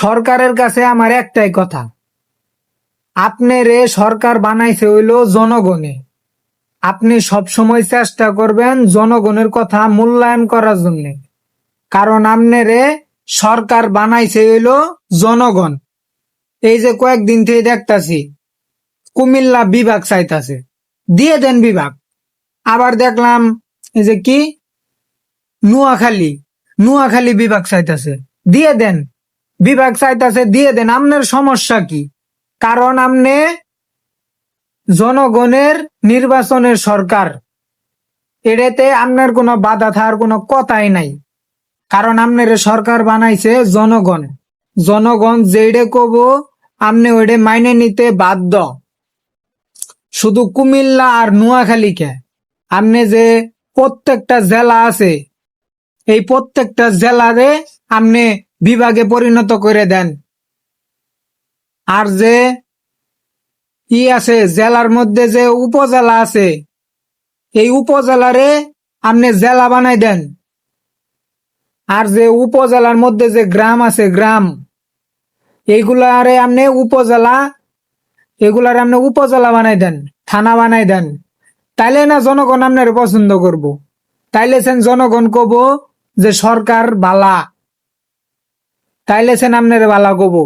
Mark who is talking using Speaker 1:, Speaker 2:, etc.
Speaker 1: সরকারের কাছে আমার একটাই কথা, আপনারে সরকার বানাইছে হইল জনগণে। আপনি সব সময় চেষ্টা করবেন জনগণের কথা মূল্যায়ন করার জন্য, কারণ আপনারে সরকার বানাইছে হইল জনগণ। এই যে কয়েকদিন থেকে দেখতাছি কুমিল্লা বিভাগ চাইতাছে, দিয়ে দেন বিভাগ। আবার দেখলাম এই যে কি নোয়াখালী বিভাগ চাইতাছে, দিয়ে দেন বিভাগ চাইতাছে, দিয়ে দেন। আপনার সমস্যা কি? কারণ আপনি জনগণের নির্বাচনের সরকার, এটাতে আপনার কোনো বাধা থাকার কোনো কথাই নাই। কারণ আপনার সরকার বানাইছে জনগণ। জনগণ যেইডে কব আপনি ওইডে মাইনে নিতে বাধ্য। শুধু কুমিল্লা আর নোয়াখালীকে, আপনি যে প্রত্যেকটা জেলা আছে এই প্রত্যেকটা জেলারে আপনি বিভাগে পরিণত করে দেন। আর যে আছে জেলার মধ্যে যে উপজেলা আছে, এই উপজেলারে আপনি জেলা বানাই দেন। আর যে উপজেলার মধ্যে যে গ্রাম আছে, গ্রাম, এইগুলারে আপনি উপজেলা বানাই দেন, থানা বানাই দেন। তাইলে না জনগণ আপনার পছন্দ করব। তাইলে জনগণ কব যে সরকার বালা, তাইলে আপনার বালা কব।